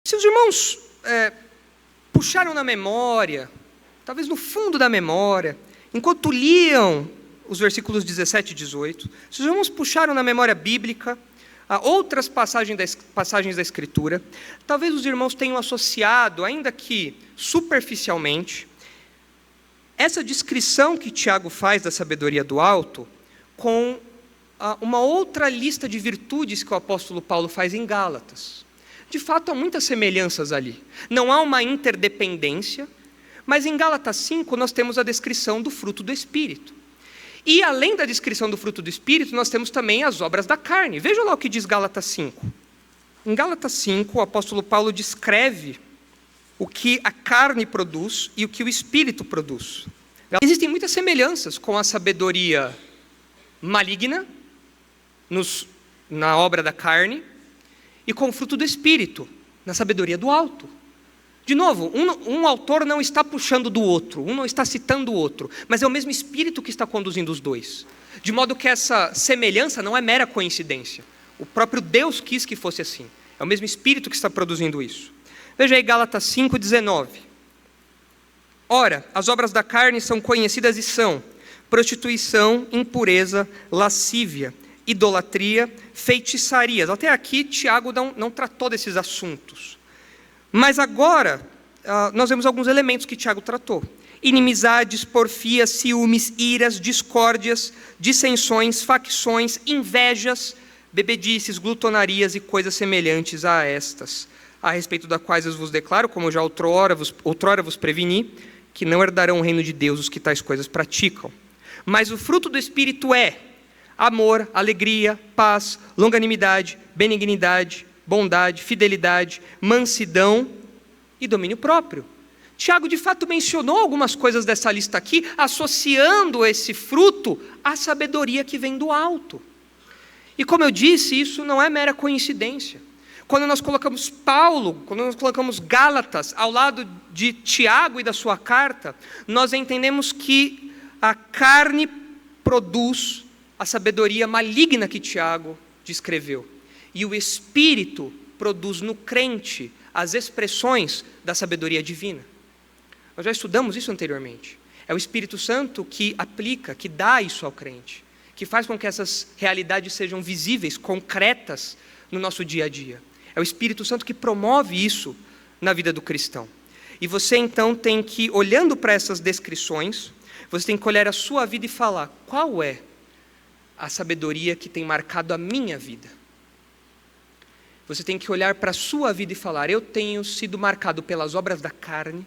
Se os irmãos puxaram na memória, talvez no fundo da memória, enquanto liam os versículos 17 e 18, se os irmãos puxaram na memória bíblica outras passagens da Escritura, talvez os irmãos tenham associado, ainda que superficialmente, essa descrição que Tiago faz da sabedoria do alto com uma outra lista de virtudes que o apóstolo Paulo faz em Gálatas. De fato, há muitas semelhanças ali. Não há uma interdependência, mas em Gálatas 5 nós temos a descrição do fruto do Espírito. E além da descrição do fruto do Espírito, nós temos também as obras da carne. Veja lá o que diz Gálatas 5. Em Gálatas 5, o apóstolo Paulo descreve o que a carne produz e o que o Espírito produz. Existem muitas semelhanças com a sabedoria maligna, na obra da carne, e com o fruto do Espírito, na sabedoria do alto. De novo, um autor não está puxando do outro, um não está citando o outro, mas é o mesmo Espírito que está conduzindo os dois. De modo que essa semelhança não é mera coincidência. O próprio Deus quis que fosse assim. É o mesmo Espírito que está produzindo isso. Veja aí Gálatas 5:19. Ora, as obras da carne são conhecidas e são prostituição, impureza, lascívia, idolatria, feitiçarias. Até aqui, Tiago não tratou desses assuntos. Mas agora, nós vemos alguns elementos que Tiago tratou. Inimizades, porfias, ciúmes, iras, discórdias, dissensões, facções, invejas, bebedices, glutonarias e coisas semelhantes a estas, a respeito das quais eu vos declaro, como já outrora vos preveni, que não herdarão o reino de Deus os que tais coisas praticam. Mas o fruto do Espírito é amor, alegria, paz, longanimidade, benignidade, bondade, fidelidade, mansidão e domínio próprio. Tiago, de fato, mencionou algumas coisas dessa lista aqui, associando esse fruto à sabedoria que vem do alto. E como eu disse, isso não é mera coincidência. Quando nós colocamos Paulo, quando nós colocamos Gálatas ao lado de Tiago e da sua carta, nós entendemos que a carne produz a sabedoria maligna que Tiago descreveu. E o Espírito produz no crente as expressões da sabedoria divina. Nós já estudamos isso anteriormente. É o Espírito Santo que aplica, que dá isso ao crente, que faz com que essas realidades sejam visíveis, concretas no nosso dia a dia. É o Espírito Santo que promove isso na vida do cristão. E você então tem que, olhando para essas descrições, você tem que olhar a sua vida e falar: qual é a sabedoria que tem marcado a minha vida? Você tem que olhar para a sua vida e falar: eu tenho sido marcado pelas obras da carne.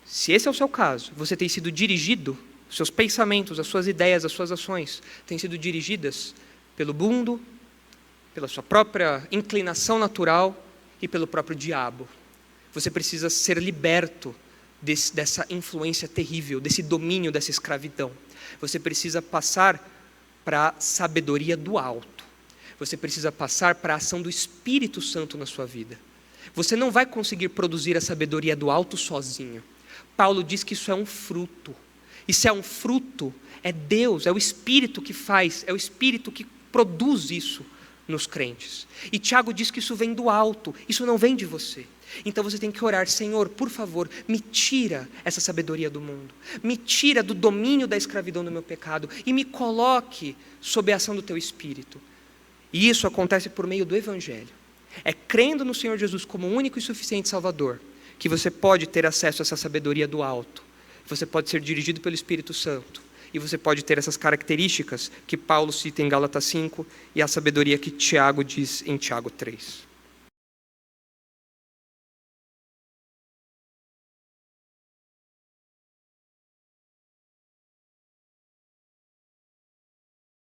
Se esse é o seu caso, você tem sido dirigido, seus pensamentos, as suas ideias, as suas ações, têm sido dirigidas pelo mundo, pela sua própria inclinação natural e pelo próprio diabo. Você precisa ser liberto dessa influência terrível, desse domínio, dessa escravidão. Você precisa passar para a sabedoria do alto. Você precisa passar para a ação do Espírito Santo na sua vida. Você não vai conseguir produzir a sabedoria do alto sozinho. Paulo diz que isso é um fruto. E se é um fruto, é Deus, é o Espírito que faz, é o Espírito que produz isso nos crentes. E Tiago diz que isso vem do alto, isso não vem de você. Então você tem que orar: Senhor, por favor, me tira essa sabedoria do mundo, me tira do domínio da escravidão do meu pecado e me coloque sob a ação do teu Espírito. E isso acontece por meio do Evangelho. É crendo no Senhor Jesus como único e suficiente Salvador que você pode ter acesso a essa sabedoria do alto. Você pode ser dirigido pelo Espírito Santo. E você pode ter essas características que Paulo cita em Gálatas 5 e a sabedoria que Tiago diz em Tiago 3.